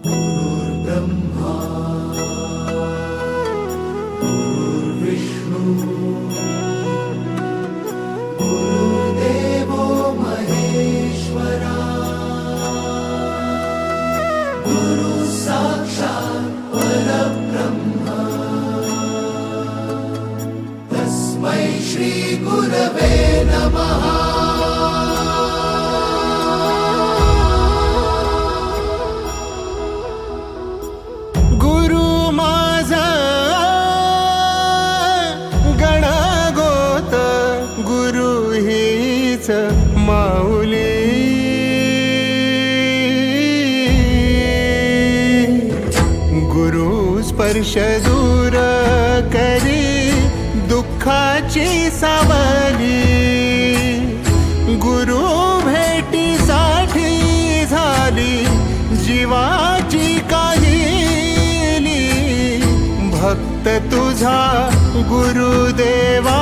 गुरुर्ब्रह्मा गुरुर्विष्णू गुरुर्देवो महेश्वरा गुरु साक्षात् परब्रह्म तस्मै श्री गुरवे नमः। माऊली गुरु स्पर्श दूर करी दुःखाची सावली, गुरु भेटीसाठी झाली जीवाची काहिली, भक्त तुझा गुरुदेवा